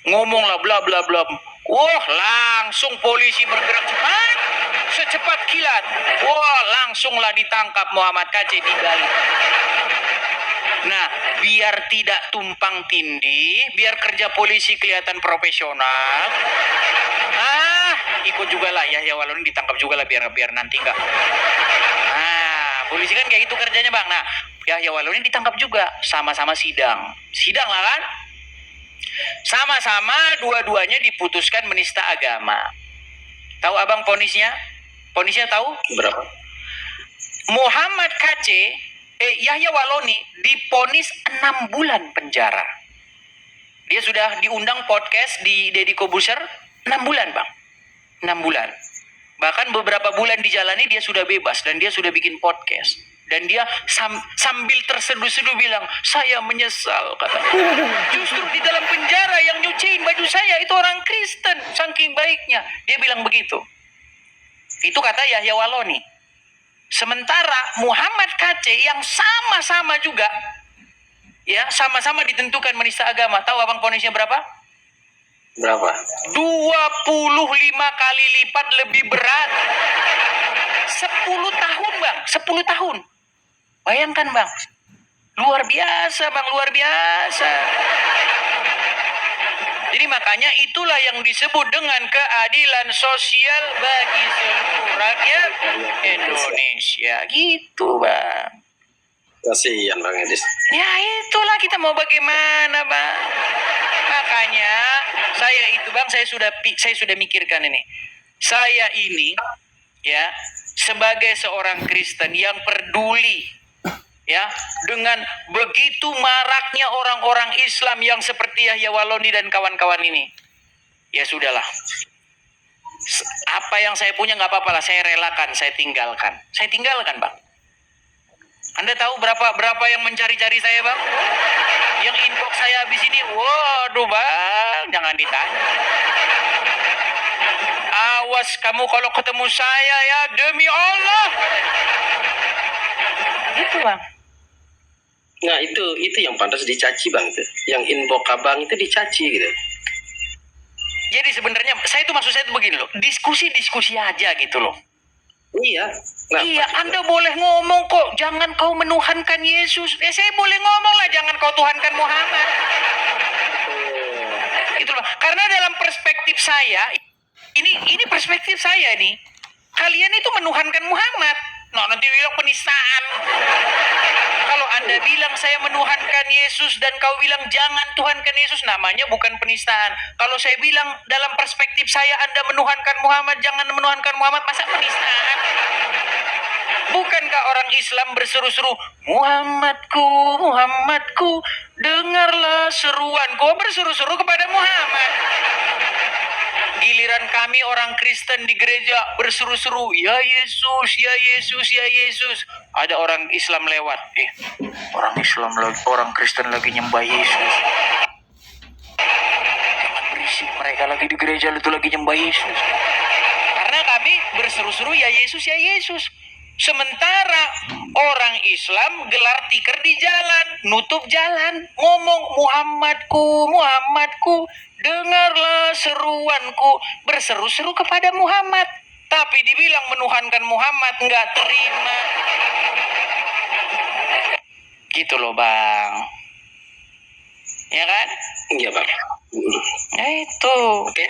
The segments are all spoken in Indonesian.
ngomonglah bla bla bla. Wah, langsung polisi bergerak cepat, secepat kilat. Wah, langsunglah ditangkap Muhammad KC digali. Nah, biar tidak tumpang tindih, biar kerja polisi kelihatan profesional. Ikut juga lah Yahya Waloni ditangkap juga lah biar nanti enggak. Polisi kan kayak gitu kerjanya bang. Nah, Yahya Waloni ditangkap juga, sama-sama sidang lah kan. Sama-sama dua-duanya diputuskan menista agama. Tahu abang ponisnya? Ponisnya tahu? Berapa? Muhammad KC, Yahya Waloni diponis 6 bulan penjara. Dia sudah diundang podcast di Deddy Kobuser 6 bulan bang. 6 bulan. Bahkan beberapa bulan dijalani dia sudah bebas dan dia sudah bikin podcast. Dan dia sambil terseduh-seduh bilang, saya menyesal, kata. Justru di dalam penjara yang nyuciin baju saya itu orang Kristen, saking baiknya. Dia bilang begitu. Itu kata Yahya Waloni. Sementara Muhammad KC yang sama-sama juga, ya sama-sama ditentukan menista agama. Tahu abang ponisnya berapa? Berapa? 25 kali lipat lebih berat. 10 tahun bang, 10 tahun. Bayangkan bang, luar biasa bang, luar biasa. Jadi makanya itulah yang disebut dengan keadilan sosial bagi seluruh rakyat Indonesia. Gitu bang. Kasihan Bang Edis. Ya itulah, kita mau bagaimana bang. Makanya saya sudah mikirkan ini. Saya ini ya sebagai seorang Kristen yang peduli ya dengan begitu maraknya orang-orang Islam yang seperti Yahya Waloni dan kawan-kawan ini. Ya sudahlah. Apa yang saya punya nggak apa-apa lah, saya relakan, saya tinggalkan. Saya tinggalkan, Bang. Anda tahu berapa yang mencari-cari saya, Bang? Yang inbox saya habis ini, waduh, Bang, jangan ditanya. Awas kamu kalau ketemu saya ya, demi Allah. Gitu, Bang. Nah, itu yang pantas dicaci, Bang, itu. Yang inbox Abang itu dicaci gitu. Jadi sebenarnya maksud saya itu begini loh, diskusi aja gitu loh. Iya. Nah, iya, Anda boleh ngomong kok, jangan kau menuhankan Yesus. Ya saya boleh ngomong lah, jangan kau tuhankan Muhammad. Gitu loh. Karena dalam perspektif saya, ini perspektif saya nih. Kalian itu menuhankan Muhammad. Nah, nanti bilang penistaan. Kalau Anda bilang saya menuhankan Yesus dan kau bilang jangan tuhankan Yesus, namanya bukan penistaan. Kalau saya bilang dalam perspektif saya Anda menuhankan Muhammad, jangan menuhankan Muhammad, masa penistaan? Bukankah orang Islam berseru-seru, Muhammadku, Muhammadku, dengarlah seruanku, berseru-seru kepada Muhammad. Giliran kami orang Kristen di gereja berseru-seru, ya Yesus, ya Yesus, ya Yesus. Ada orang Islam lewat, orang Kristen lagi nyembah Yesus. Jangan berisik, mereka lagi di gereja itu lagi nyembah Yesus. Karena kami berseru-seru, ya Yesus, ya Yesus. Sementara orang Islam gelar tikar di jalan, nutup jalan, ngomong Muhammadku, Muhammadku, dengarlah seruanku, berseru-seru kepada Muhammad. Tapi dibilang menuhankan Muhammad, nggak terima. Gitu loh Bang. Ya kan? Iya Bang. Ya itu. Oke.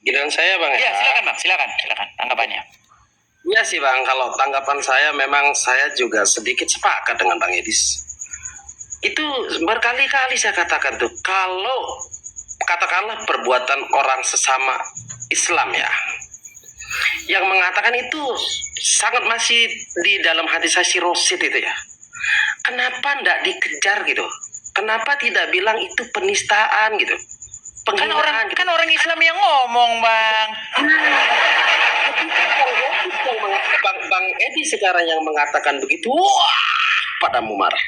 Giliran saya Bang ya. Ya silakan Bang, silakan tanggapannya. Iya sih Bang, kalau tanggapan saya memang saya juga sedikit sepakat dengan Bang Edis. Itu berkali-kali saya katakan tuh, kalau katakanlah perbuatan orang sesama Islam ya, yang mengatakan itu sangat masih di dalam hadis Syaikh Rosid itu ya. Kenapa tidak dikejar gitu? Kenapa tidak bilang itu penistaan gitu? Penghinaan gitu. Kan orang Islam yang ngomong Bang. Bang Edi sekarang yang mengatakan begitu, wah, padamu marah.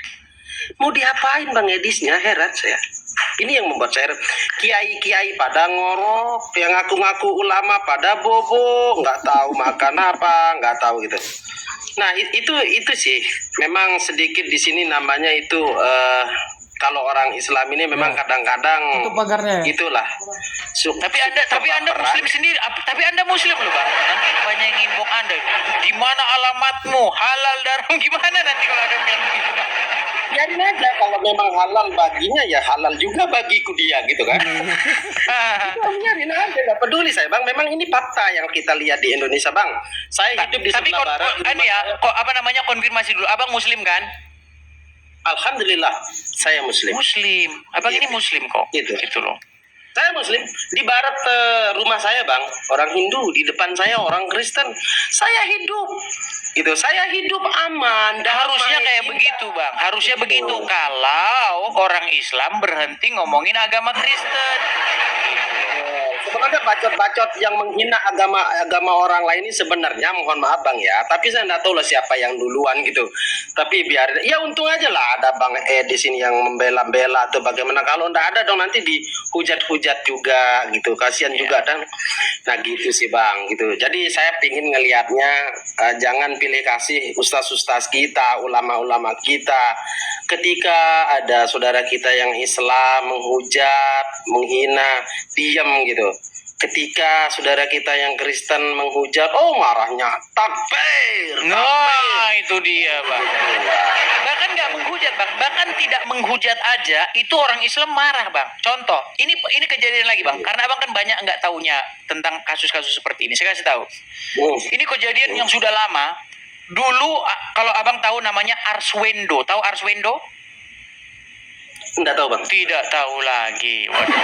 Mau diapain Bang Edisnya, heran saya. Ini yang membuat saya kiai-kiai pada ngorok, yang ngaku-ngaku ulama pada bobo, nggak tahu makan apa, nggak tahu gitu. Nah itu sih memang sedikit di sini namanya itu kalau orang Islam ini memang kadang-kadang Tutup pagarnya. itulah. Tapi anda Muslim sendiri, tapi anda Muslim loh bang. Nanti banyak yang inbox anda. Di mana alamatmu? Halal darah gimana nanti kalau ada yang bilang begitu bang? Biarin aja, kalau memang halal baginya ya halal juga bagiku dia gitu kan. Biarin aja, nggak peduli saya bang. Memang ini fakta yang kita lihat di Indonesia bang. Saya hidup di Tapi sebelah barat. ini ya, kok apa namanya konfirmasi dulu. Abang Muslim kan? Alhamdulillah saya Muslim. Muslim. Abang ini Muslim kok. Gitu. Gitu loh. Saya Muslim. Di barat rumah saya bang, orang Hindu. Di depan saya orang Kristen. Saya hidup gitu. Saya hidup aman. Harusnya damai, kayak cinta. begitu bang. Harusnya begitu. Kalau orang Islam berhenti ngomongin agama Kristen. Sebenarnya bacot-bacot yang menghina agama orang lain ini sebenarnya, mohon maaf bang ya, tapi saya nggak tahu lah siapa yang duluan gitu. Tapi biar ya untung aja lah ada bang di sini yang membela-bela atau bagaimana. Kalau nggak ada dong nanti dihujat-hujat juga gitu, kasihan juga dan nah gitu sih bang gitu. Jadi saya pingin ngelihatnya jangan pilih kasih ustaz-ustaz kita, ulama-ulama kita. Ketika ada saudara kita yang Islam menghujat, menghina, diam gitu. Ketika saudara kita yang Kristen menghujat, oh marahnya takbir. Nah, itu dia bang. Bahkan nggak menghujat bang, bahkan tidak menghujat aja itu orang Islam marah bang. Contoh, ini kejadian lagi bang, karena abang kan banyak nggak taunya tentang kasus-kasus seperti ini. Saya kasih tahu. Ini kejadian yang sudah lama. Dulu kalau abang tahu namanya Arswendo, tahu Arswendo? Enggak tahu bang. Tidak tahu lagi. Waduh.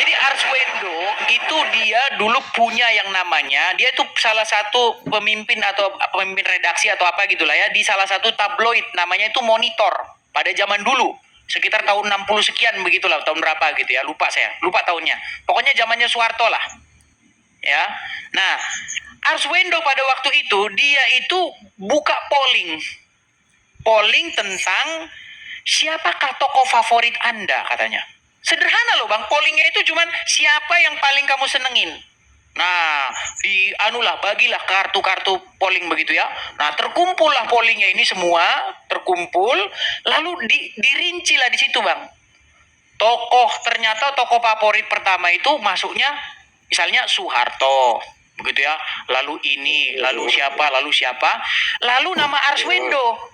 Jadi Arswendo itu dia dulu punya yang namanya, dia itu salah satu pemimpin atau pemimpin redaksi atau apa gitulah ya di salah satu tabloid, namanya itu Monitor pada zaman dulu sekitar tahun 60 sekian begitulah, tahun berapa gitu ya, lupa tahunnya, pokoknya zamannya Soeharto lah ya. Nah Arswendo pada waktu itu dia itu buka polling tentang siapakah tokoh favorit Anda katanya. Sederhana loh bang, pollingnya itu cuman siapa yang paling kamu senengin. Nah, bagilah kartu-kartu polling begitu ya. Nah, terkumpullah pollingnya ini semua, terkumpul, lalu dirinci lah di situ bang. Ternyata tokoh favorit pertama itu masuknya, misalnya Soeharto, begitu ya. Lalu ini, lalu siapa, lalu nama Arswendo.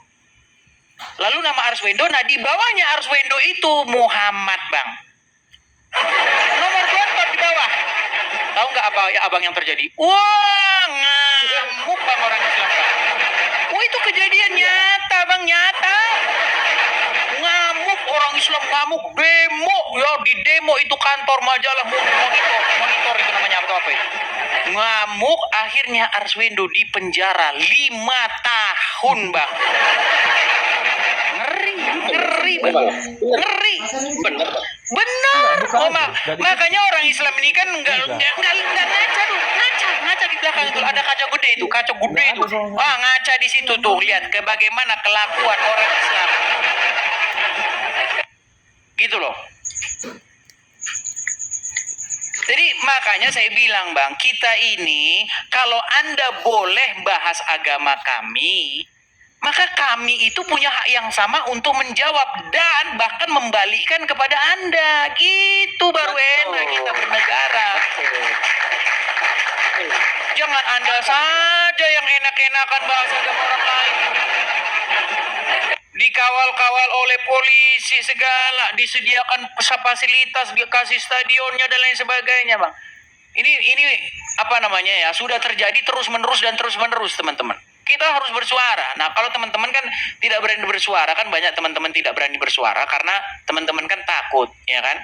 Nah di bawahnya Arswendo itu Muhammad bang. Nomor 24 di bawah. Tahu nggak apa ya abang yang terjadi? Wah ngamuk bang orang Islam bang. Wah itu kejadian nyata bang, nyata. Ngamuk orang Islam, ngamuk demo ya, di demo itu kantor majalah monitor itu namanya apa itu. Ngamuk, akhirnya Arswendo di penjara 5 tahun bang. Ngeri bang. Ngeri. Benar. Makanya orang Islam ini kan nggak ngaca di belakang itu ada kaca gede itu. Ngaca di situ tuh, lihat ke bagaimana kelakuan orang Islam. Gitu loh. Jadi makanya saya bilang bang, kita ini kalau Anda boleh bahas agama kami, maka kami itu punya hak yang sama untuk menjawab dan bahkan membalikkan kepada Anda. Gitu baru enak kita bernegara. Jangan Anda saja yang enak-enakan bahas agama orang lain. Dikawal-kawal oleh polisi segala, disediakan fasilitas, dikasih stadionnya dan lain sebagainya, bang. Ini apa namanya ya, sudah terjadi terus-menerus teman-teman. Kita harus bersuara. Nah, kalau teman-teman kan tidak berani bersuara, kan banyak teman-teman tidak berani bersuara karena teman-teman kan takut, ya kan?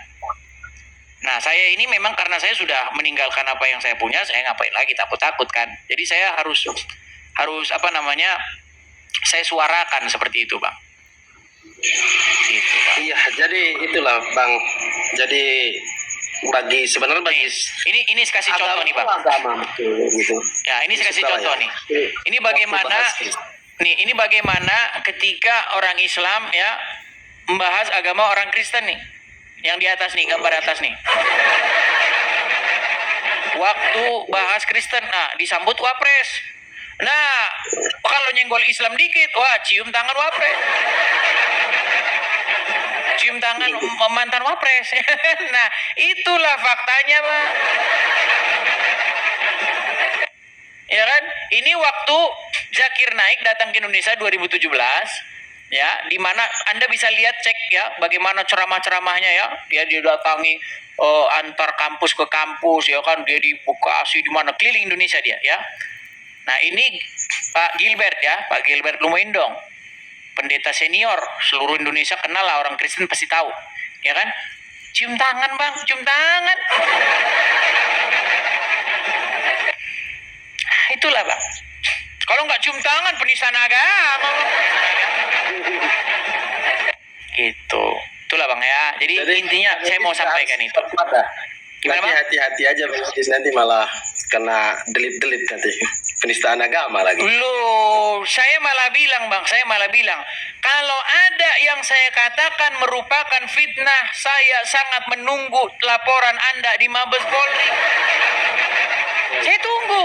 Nah, saya ini memang karena saya sudah meninggalkan apa yang saya punya, saya ngapain lagi takut-takut kan. Jadi saya harus apa namanya, saya suarakan seperti itu, bang. Gitu, bang. Iya, jadi itulah bang. Jadi sebenarnya bagi ini kasih contoh nih bang. Agama gitu. Ya, ini kasih contoh nih. Ini bagaimana ketika orang Islam ya membahas agama orang Kristen nih. Yang di atas nih, gambar atas nih. Waktu bahas Kristen, nah disambut wapres. Nah, kalau nyenggol Islam dikit, wah cium tangan wapres. cium tangan mantan wapres. Nah, itulah faktanya, Bang. Ya kan? Ini waktu Zakir Naik datang ke Indonesia 2017, ya, di mana Anda bisa lihat, cek ya bagaimana ceramah-ceramahnya ya. Dia didatangi antar kampus ke kampus, ya kan, dia di Bekasi, di mana, keliling Indonesia dia, ya. Nah, ini Pak Gilbert Lumendong, pendeta senior seluruh Indonesia kenal lah, orang Kristen pasti tahu, ya kan? Cium tangan, Bang, cium tangan. Itulah, Bang. Kalau nggak cium tangan, penistaan agama, Bang. Gitu. Itulah, Bang, ya. Jadi intinya saya mau sampaikan itu. Gimana, Bang? Hati-hati aja, Bang. Nanti malah kena delit-delit nanti. Penistaan agama lagi. Loh, saya malah bilang, kalau ada yang saya katakan merupakan fitnah, saya sangat menunggu laporan Anda di Mabes Polri. Saya tunggu.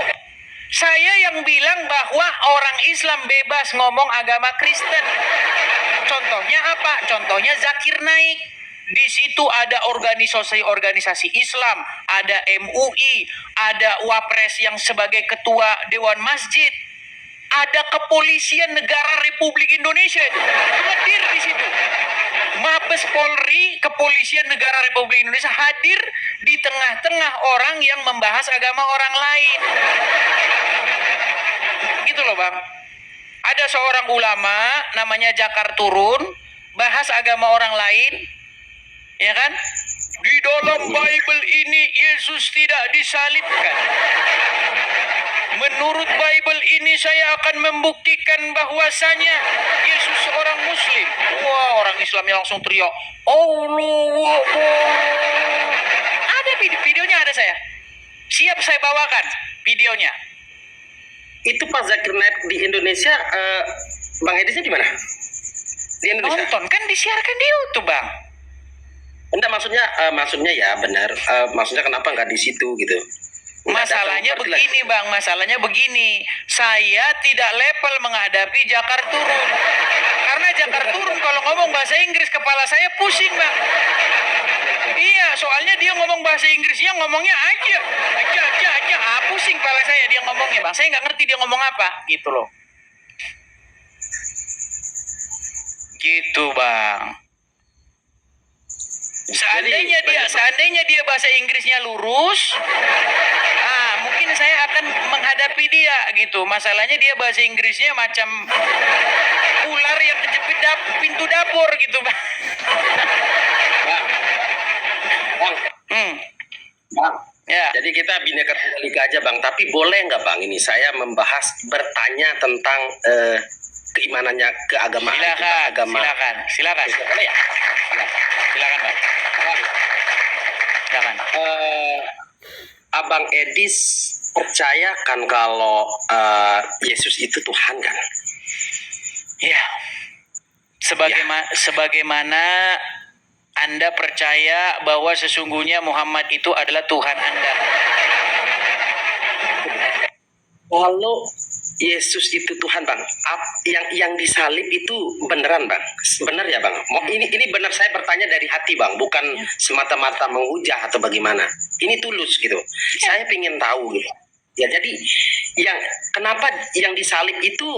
Saya yang bilang bahwa orang Islam bebas ngomong agama Kristen. Contohnya apa? Contohnya Zakir Naik. Di situ ada organisasi Islam, ada MUI, ada Wapres yang sebagai ketua Dewan Masjid, ada kepolisian negara Republik Indonesia itu hadir di situ. Mabes Polri, kepolisian negara Republik Indonesia hadir di tengah-tengah orang yang membahas agama orang lain. Gitu loh, Bang. Ada seorang ulama namanya Jakar Turun, bahas agama orang lain, ya kan? Di dalam Bible ini Yesus tidak disalibkan. Menurut Bible ini saya akan membuktikan bahwasanya Yesus seorang Muslim. Wah, orang Islamnya langsung teriak, Allahu Akbar. Ada videonya, ada saya. Siap saya bawakan videonya. Itu Pak Zakir Naik di Indonesia, Bang Edisnya di mana? Di Indonesia? Nonton, kan disiarkan di YouTube, Bang. Enggak, maksudnya ya benar. Maksudnya kenapa nggak di situ gitu? Masalahnya begini, Bang. Masalahnya begini. Saya tidak level menghadapi Jakar Turun. Karena Jakar Turun kalau ngomong bahasa Inggris, kepala saya pusing, Bang. Iya, soalnya dia ngomong bahasa Inggrisnya ngomongnya aja. Pusing kepala saya dia ngomongnya, Bang. Saya nggak ngerti dia ngomong apa, gitu loh. Gitu, Bang. Seandainya dia bahasa Inggrisnya lurus, mungkin saya akan menghadapi dia gitu. Masalahnya dia bahasa Inggrisnya macam ular yang kejepit pintu dapur gitu, Bang. Bang. Ya. Jadi kita Bhinneka Tunggal Ika aja, Bang. Tapi boleh nggak, Bang, ini saya bertanya tentang keimanannya, keagamaan. Silakan. Silakan, Bang. Silakan. Abang Edis percaya kan kalau Yesus itu Tuhan kan? Ya. Sebagaimana Anda percaya bahwa sesungguhnya Muhammad itu adalah Tuhan Anda. Kalau Yesus itu Tuhan, Bang, yang disalib itu beneran, Bang? Bener ya, Bang? Ini benar, saya bertanya dari hati, Bang, bukan semata-mata menghujah atau bagaimana. Ini tulus gitu. Saya ingin tahu gitu. Ya, jadi kenapa yang disalib itu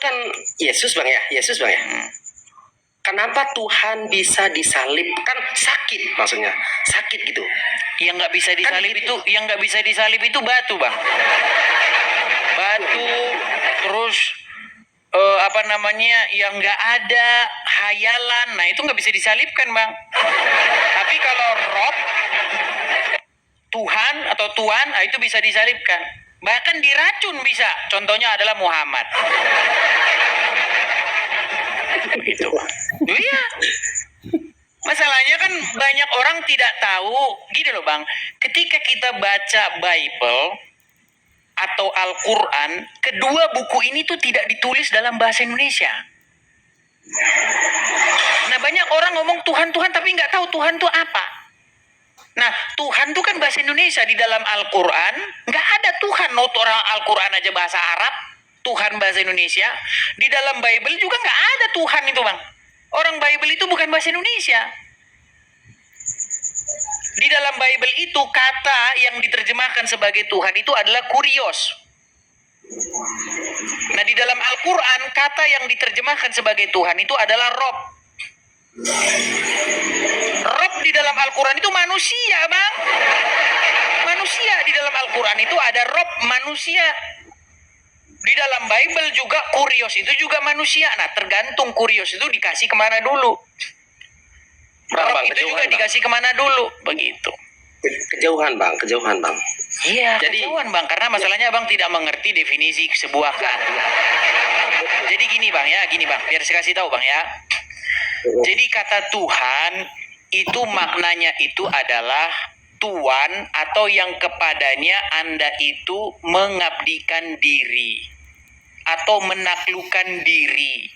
kan Yesus, Bang ya? Kenapa Tuhan bisa disalib? Kan sakit, maksudnya sakit gitu. Yang nggak bisa disalib itu batu, Bang. Batu, terus yang nggak ada hayalan. Nah, itu nggak bisa disalibkan, Bang. Tapi kalau roh Tuhan atau Tuhan, itu bisa disalibkan. Bahkan diracun bisa. Contohnya adalah Muhammad. Begitu. Iya. Masalahnya kan banyak orang tidak tahu. Gini loh, Bang. Ketika kita baca Bible atau Al-Quran, kedua buku ini tuh tidak ditulis dalam bahasa Indonesia. Nah, banyak orang ngomong Tuhan tapi nggak tahu Tuhan tuh apa. Nah, Tuhan tuh kan bahasa Indonesia. Di dalam Al-Quran nggak ada Tuhan. Orang Al-Quran aja bahasa Arab, Tuhan bahasa Indonesia. Di dalam Bible juga nggak ada Tuhan itu, Bang. Orang Bible itu bukan bahasa Indonesia. Di dalam Bible itu kata yang diterjemahkan sebagai Tuhan itu adalah kurios. Nah, di dalam Al-Quran kata yang diterjemahkan sebagai Tuhan itu adalah Rob. Rob di dalam Al-Quran itu manusia, Bang. Manusia di dalam Al-Quran itu ada Rob, manusia. Di dalam Bible juga kurios itu juga manusia. Nah, tergantung kurios itu dikasih kemana dulu. Rob itu juga dikasih kemana dulu, begitu. Kejauhan bang. Iya, Jadi- kejauhan Bang, karena masalahnya Bang tidak mengerti definisi sebuah kata. Jadi gini Bang, biar saya kasih tahu Bang ya. Jadi kata Tuhan itu maknanya itu adalah Tuan atau yang kepadanya Anda itu mengabdikan diri atau menaklukkan diri.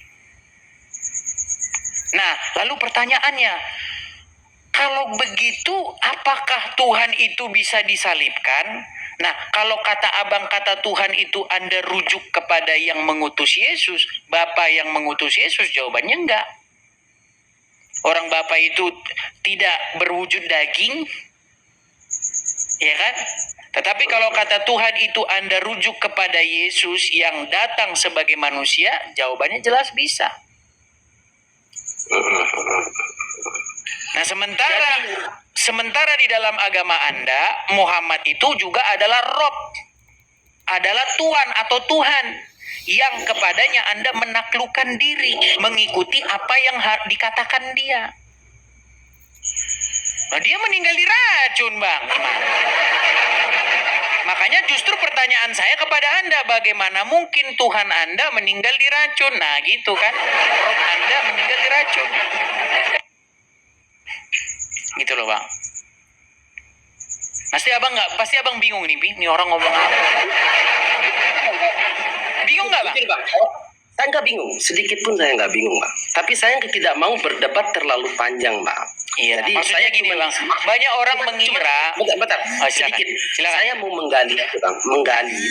Nah, lalu pertanyaannya, kalau begitu apakah Tuhan itu bisa disalibkan? Nah, kalau kata Abang kata Tuhan itu Anda rujuk kepada yang mengutus Yesus, Bapa yang mengutus Yesus, jawabannya enggak. Orang Bapa itu tidak berwujud daging, ya kan? Tetapi kalau kata Tuhan itu Anda rujuk kepada Yesus yang datang sebagai manusia, jawabannya jelas bisa. Nah, sementara di dalam agama Anda, Muhammad itu juga adalah Rob, adalah Tuan atau Tuhan yang kepadanya Anda menaklukkan diri, mengikuti apa yang dikatakan dia. Nah, dia meninggal diracun, Bang. Makanya justru pertanyaan saya kepada Anda, bagaimana mungkin Tuhan Anda meninggal diracun? Nah, gitu kan. Rob Anda meninggal diracun. Gitu loh Bang. Pasti abang bingung nih, ini orang ngomong apa? Bingung nggak Bang? Jujur, Bang, saya nggak bingung, sedikit pun saya nggak bingung Bang. Tapi saya tidak mau berdebat terlalu panjang Bang. Iya, Jadi maksudnya saya gini cuma- Bang, banyak orang mengira. Bentar, Oh, silakan. sedikit. Silakan. Saya mau menggali aja Bang,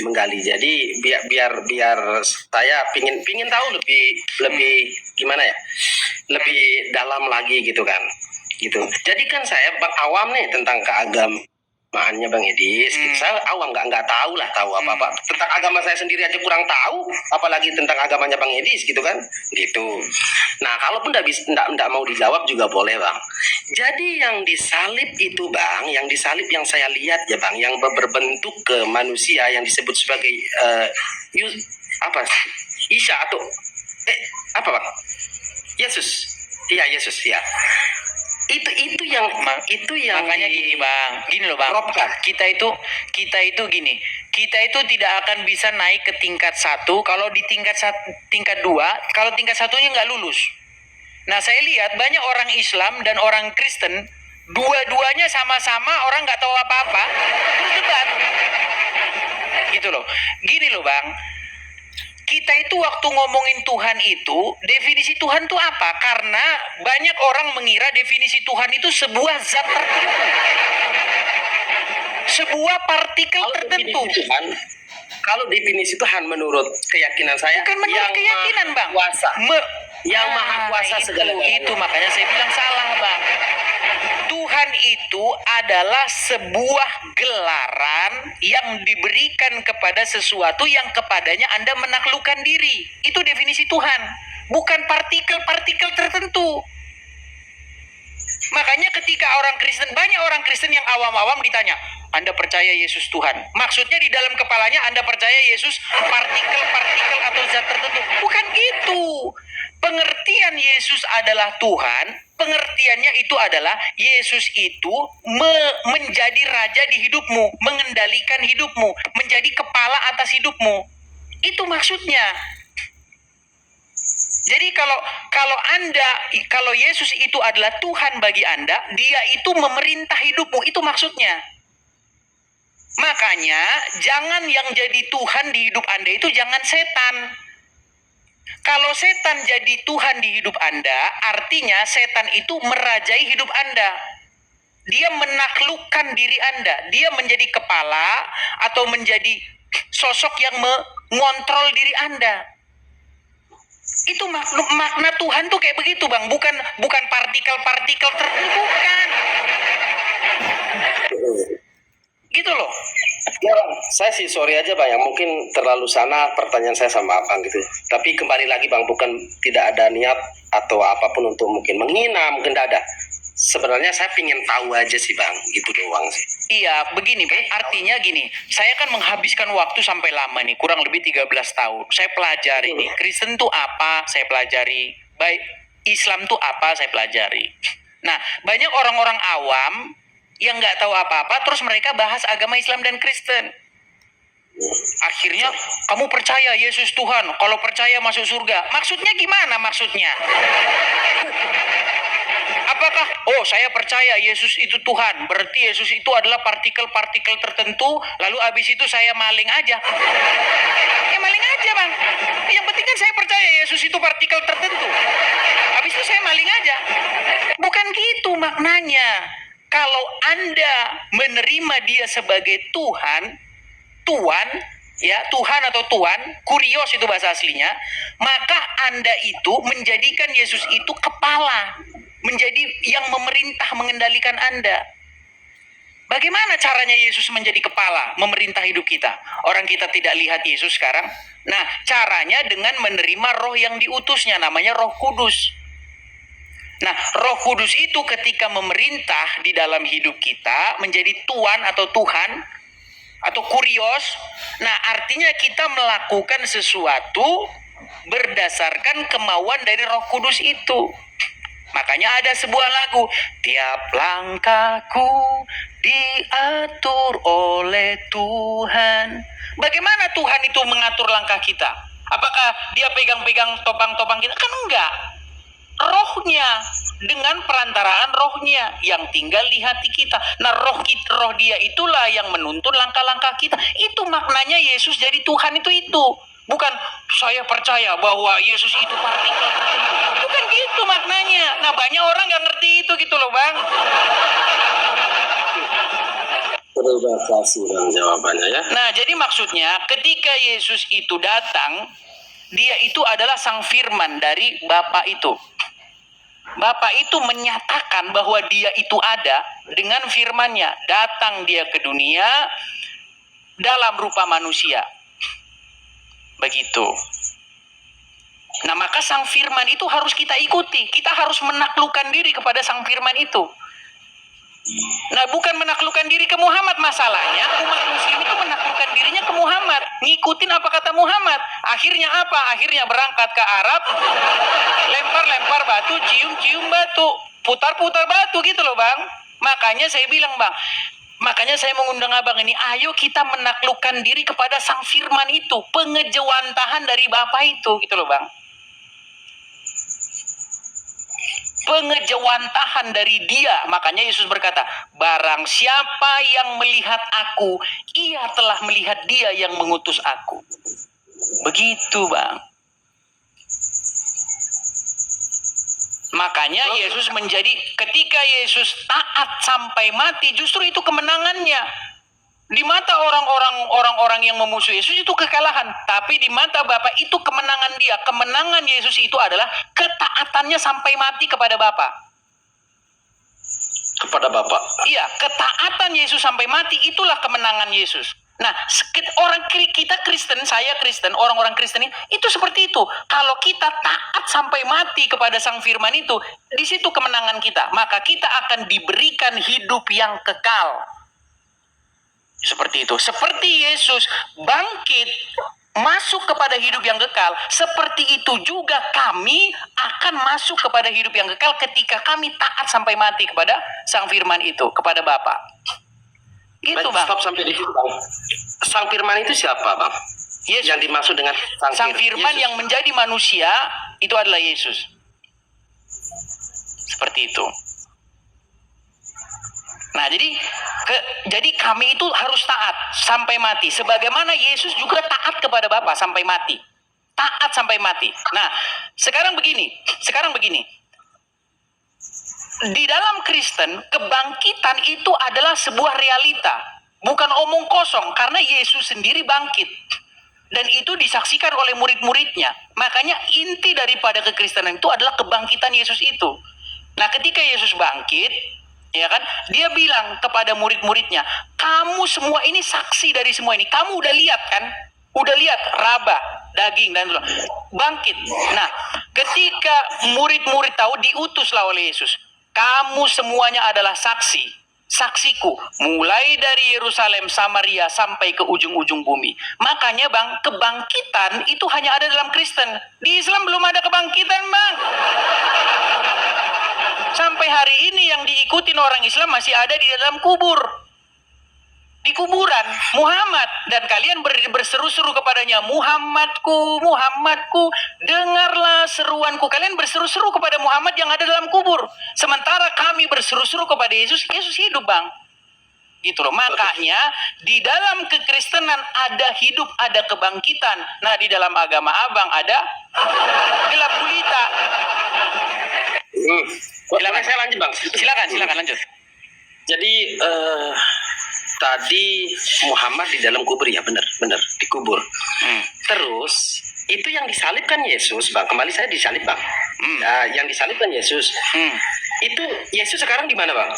menggali. Jadi biar saya pingin tahu lebih gimana ya, lebih dalam lagi gitu kan, gitu. Jadi kan saya Bang awam nih tentang keagamaannya Bang Edis. Saya awam nggak tahu apa-apa tentang agama saya sendiri aja kurang tahu, apalagi tentang agamanya Bang Edis gitu kan, gitu. Nah, kalaupun nggak mau dijawab juga boleh Bang. Jadi yang disalib itu Bang, yang disalib yang saya lihat ya Bang, yang berbentuk ke manusia yang disebut sebagai apa sih? Isa atau apa Bang? Yesus. Iya Yesus ya. Itu yang Makanya gini Bang, gini loh Bang. Robkan. Kita itu gini, kita itu tidak akan bisa naik ke tingkat 1 kalau di tingkat 2, kalau tingkat 1-nya nggak lulus. Nah, saya lihat banyak orang Islam dan orang Kristen, dua-duanya sama-sama orang nggak tahu apa-apa, terus debat. Gitu loh. Gini loh Bang, kita itu waktu ngomongin Tuhan itu, definisi Tuhan itu apa? Karena banyak orang mengira definisi Tuhan itu sebuah zat tertentu. Sebuah partikel tertentu. Kalau definisi Tuhan menurut keyakinan saya, Bukan menurut keyakinan Bang. Yang maha kuasa segala itu makanya saya bilang salah Bang. Tuhan itu adalah sebuah gelaran yang diberikan kepada sesuatu yang kepadanya Anda menaklukkan diri. Itu definisi Tuhan, bukan partikel-partikel tertentu. Makanya ketika banyak orang Kristen yang awam-awam ditanya, Anda percaya Yesus Tuhan? Maksudnya di dalam kepalanya Anda percaya Yesus partikel-partikel atau zat tertentu. Bukan gitu. Pengertian Yesus adalah Tuhan, pengertiannya itu adalah Yesus itu menjadi raja di hidupmu, mengendalikan hidupmu, menjadi kepala atas hidupmu. Itu maksudnya. Jadi kalau Yesus itu adalah Tuhan bagi Anda, dia itu memerintah hidupmu, itu maksudnya. Makanya jangan yang jadi Tuhan di hidup Anda itu jangan setan. Kalau setan jadi Tuhan di hidup Anda, artinya setan itu merajai hidup Anda. Dia menaklukkan diri Anda, dia menjadi kepala atau menjadi sosok yang mengontrol diri Anda. Itu makna Tuhan tuh kayak begitu, Bang. Bukan partikel-partikel tertentu, bukan. Gitu loh. Ya, saya sih sorry aja Bang ya, mungkin terlalu sana pertanyaan saya sama Abang gitu. Tapi kembali lagi Bang, bukan tidak ada niat atau apapun untuk mungkin menghina, mungkin tidak ada. Sebenarnya saya ingin tahu aja sih Bang, gitu doang sih. Iya, begini, Bang. Artinya gini, saya kan menghabiskan waktu sampai lama nih, kurang lebih 13 tahun. Saya pelajari nih, Kristen tuh apa, saya pelajari. Baik, Islam tuh apa, saya pelajari. Nah, banyak orang-orang awam yang nggak tahu apa-apa, terus mereka bahas agama Islam dan Kristen. Akhirnya, kamu percaya Yesus Tuhan, kalau percaya masuk surga. Maksudnya gimana maksudnya? Apakah, oh saya percaya Yesus itu Tuhan, berarti Yesus itu adalah partikel-partikel tertentu, lalu abis itu saya maling aja. Ya maling aja Bang. Yang penting kan saya percaya Yesus itu partikel tertentu. Habis itu saya maling aja. Bukan gitu maknanya. Kalau Anda menerima dia sebagai Tuhan, ya Tuhan atau Tuan, kurios itu bahasa aslinya, maka Anda itu menjadikan Yesus itu kepala, menjadi yang memerintah mengendalikan Anda. Bagaimana caranya Yesus menjadi kepala, memerintah hidup kita? Orang kita tidak lihat Yesus sekarang. Nah, caranya dengan menerima roh yang diutusnya, namanya Roh Kudus. Nah, Roh Kudus itu ketika memerintah di dalam hidup kita, menjadi Tuan atau Tuhan, atau kurios, nah artinya kita melakukan sesuatu berdasarkan kemauan dari Roh Kudus itu. Makanya ada sebuah lagu, tiap langkahku diatur oleh Tuhan. Bagaimana Tuhan itu mengatur langkah kita? Apakah dia pegang-pegang topang-topang kita? Kan enggak. Rohnya, dengan perantaraan rohnya yang tinggal di hati kita. Nah, roh dia itulah yang menuntun langkah-langkah kita. Itu maknanya Yesus jadi Tuhan itu. Bukan saya percaya bahwa Yesus itu partikel. Bukan gitu maknanya. Nah, banyak orang nggak ngerti itu gitu loh, Bang. Terima kasih Bang jawabannya ya. Nah, jadi maksudnya ketika Yesus itu datang, dia itu adalah sang firman dari Bapa itu. Bapa itu menyatakan bahwa dia itu ada dengan firman-Nya. Datang dia ke dunia dalam rupa manusia. Begitu. Nah, maka sang firman itu harus kita ikuti. Kita harus menaklukkan diri kepada sang firman itu. Nah, bukan menaklukkan diri ke Muhammad masalahnya. Umat muslim itu menaklukkan dirinya ke Muhammad. Ngikutin apa kata Muhammad. Akhirnya apa? Akhirnya berangkat ke Arab. Lempar-lempar batu, cium-cium batu. Putar-putar batu gitu loh Bang. Makanya saya bilang Bang. Makanya saya mengundang Abang ini. Ayo kita menaklukkan diri kepada sang firman itu. Pengejawantahan dari Bapa itu gitu loh Bang. Pengejawantahan dari dia. Makanya Yesus berkata, barang siapa yang melihat aku, ia telah melihat dia yang mengutus aku. Begitu Bang. Makanya Yesus menjadi, ketika Yesus taat sampai mati, justru itu kemenangannya. Di mata orang-orang yang memusuhi Yesus itu kekalahan, tapi di mata Bapa itu kemenangan dia. Kemenangan Yesus itu adalah ketaatannya sampai mati kepada Bapa. Kepada Bapa. Iya, ketaatan Yesus sampai mati itulah kemenangan Yesus. Nah, orang kita Kristen, saya Kristen, orang-orang Kristen itu seperti itu. Kalau kita taat sampai mati kepada Sang Firman itu, di situ kemenangan kita. Maka kita akan diberikan hidup yang kekal. Seperti itu. Seperti Yesus bangkit masuk kepada hidup yang kekal, seperti itu juga kami akan masuk kepada hidup yang kekal ketika kami taat sampai mati kepada Sang Firman itu, kepada Bapa. Gitu, Bang. Stop sampai di situ, Bang. Sang Firman itu siapa, Bang? Yesus. Yang dimaksud dengan Sang Firman Yesus. yang menjadi manusia itu adalah Yesus. Seperti itu. Nah, jadi kami itu harus taat sampai mati. Sebagaimana Yesus juga taat kepada Bapa sampai mati. Taat sampai mati. Nah, sekarang begini. Di dalam Kristen, kebangkitan itu adalah sebuah realita. Bukan omong kosong, karena Yesus sendiri bangkit. Dan itu disaksikan oleh murid-muridnya. Makanya inti daripada kekristenan itu adalah kebangkitan Yesus itu. Nah, ketika Yesus bangkit, ya kan, dia bilang kepada murid-muridnya, kamu semua ini saksi dari semua ini. Kamu udah lihat kan? Udah lihat raba, daging dan bangkit. Nah, ketika murid-murid tahu, diutuslah oleh Yesus. Kamu semuanya adalah saksi. Saksiku, mulai dari Yerusalem, Samaria, sampai ke ujung-ujung bumi. Makanya bang, kebangkitan itu hanya ada dalam Kristen. Di Islam belum ada kebangkitan bang. Sampai hari ini yang diikutin orang Islam masih ada di dalam kubur. Di kuburan Muhammad, dan kalian berseru-seru kepadanya, Muhammadku, Muhammadku, dengarlah seruanku. Kalian berseru-seru kepada Muhammad yang ada dalam kubur, sementara kami berseru-seru kepada Yesus. Yesus hidup bang, gitu loh. Makanya di dalam kekristenan ada hidup, ada kebangkitan. Nah, di dalam agama abang ada gelap gulita. Silakan saya lanjut bang. Silakan lanjut. Jadi tadi Muhammad di dalam kubur, ya benar dikubur. Terus itu yang disalibkan Yesus bang, kembali saya disalib bang. Nah, yang disalibkan Yesus itu Yesus sekarang di mana bang?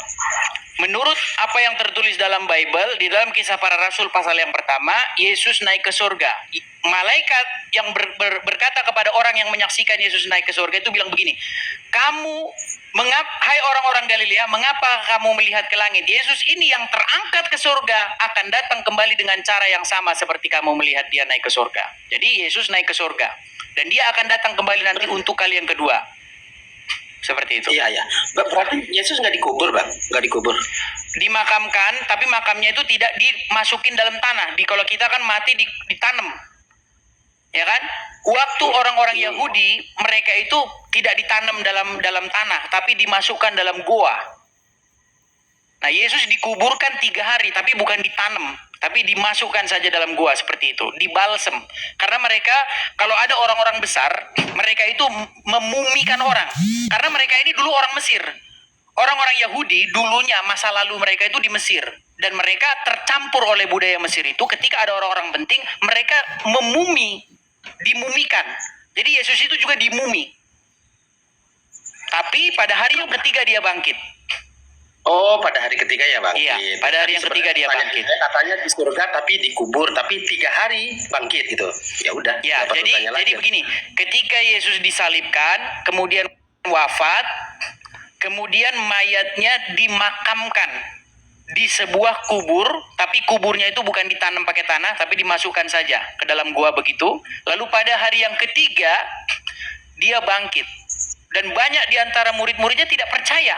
Menurut apa yang tertulis dalam Bible, di dalam Kisah Para Rasul pasal yang pertama, Yesus naik ke surga. Malaikat yang berkata kepada orang yang menyaksikan Yesus naik ke surga itu bilang begini, hai orang-orang Galilea, mengapa kamu melihat ke langit? Yesus ini yang terangkat ke surga akan datang kembali dengan cara yang sama seperti kamu melihat dia naik ke surga. Jadi Yesus naik ke surga, dan dia akan datang kembali nanti untuk kali yang kedua. Seperti itu. Iya. Berarti Yesus nggak dikubur bang? Nggak dikubur. Dimakamkan, tapi makamnya itu tidak dimasukin dalam tanah. Kalau kita kan mati ditanam, ya kan? Waktu orang-orang Yahudi, mereka itu tidak ditanam dalam tanah, tapi dimasukkan dalam goa. Nah, Yesus dikuburkan 3 hari, tapi bukan ditanam, tapi dimasukkan saja dalam goa seperti itu, dibalsem. Karena mereka, kalau ada orang-orang besar, mereka itu memumikan orang. Karena mereka ini dulu orang Mesir. Orang-orang Yahudi dulunya masa lalu mereka itu di Mesir, dan mereka tercampur oleh budaya Mesir itu. Ketika ada orang-orang penting, mereka dimumikan. Jadi Yesus itu juga dimumi. Tapi pada hari yang ketiga dia bangkit. Oh, pada hari ketiga ya bangkit. Iya, pada hari yang ketiga dia bangkit. Katanya di surga tapi dikubur, tapi 3 hari bangkit gitu. Ya udah. Ya, jadi begini, ketika Yesus disalibkan, kemudian wafat, kemudian mayatnya dimakamkan di sebuah kubur, tapi kuburnya itu bukan ditanam pakai tanah, tapi dimasukkan saja ke dalam gua begitu. Lalu pada hari yang ketiga dia bangkit, dan banyak di antara murid-muridnya tidak percaya.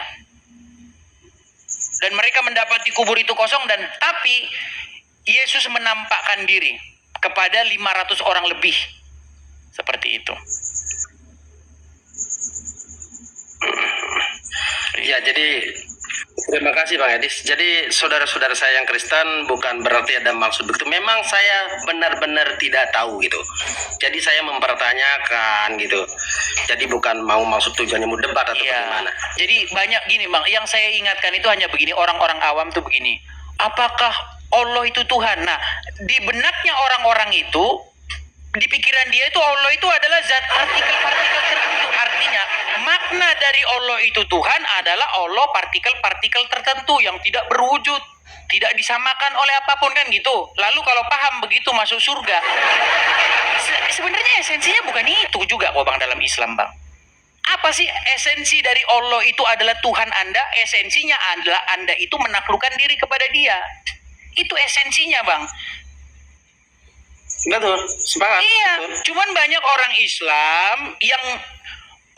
Dan mereka mendapati kubur itu kosong, tapi Yesus menampakkan diri kepada 500 orang lebih. Seperti itu. Ya, jadi terima kasih Bang Edis. Jadi saudara-saudara saya yang Kristen, bukan berarti ada maksud begitu. Memang saya benar-benar tidak tahu gitu. Jadi saya mempertanyakan gitu. Jadi bukan mau maksud tujuannya mau debat atau bagaimana. Jadi banyak gini Bang, yang saya ingatkan itu hanya begini, orang-orang awam tuh begini. Apakah Allah itu Tuhan? Nah, di benaknya orang-orang itu, di pikiran dia itu Allah itu adalah zat partikel-partikel tertentu. Artinya makna dari Allah itu Tuhan adalah Allah partikel-partikel tertentu yang tidak berwujud, tidak disamakan oleh apapun, kan gitu. Lalu kalau paham begitu masuk surga. Sebenarnya esensinya bukan itu juga kok Bang dalam Islam Bang. Apa sih esensi dari Allah itu adalah Tuhan Anda? Esensinya adalah Anda itu menaklukkan diri kepada Dia. Itu esensinya Bang. Betul, sepakat. Iya, betul. Cuman banyak orang Islam yang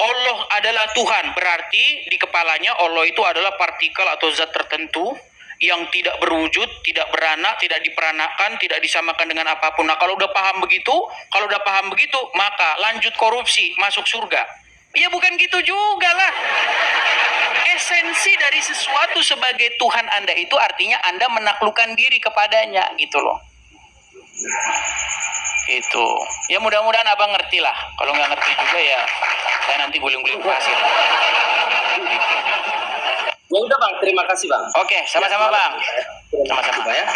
Allah adalah Tuhan, berarti di kepalanya Allah itu adalah partikel atau zat tertentu yang tidak berwujud, tidak beranak, tidak diperanakan, tidak disamakan dengan apapun. Nah, kalau udah paham begitu, maka lanjut korupsi, masuk surga. Ya bukan gitu juga lah. Esensi dari sesuatu sebagai Tuhan Anda itu artinya Anda menaklukkan diri kepadanya, gitu loh. Itu. Ya mudah-mudahan Abang ngerti lah. Kalau nggak ngerti juga ya saya nanti guling-guling pasir. Ya udah Bang, terima kasih Bang. Oke, sama-sama Bang. Sama-sama ya.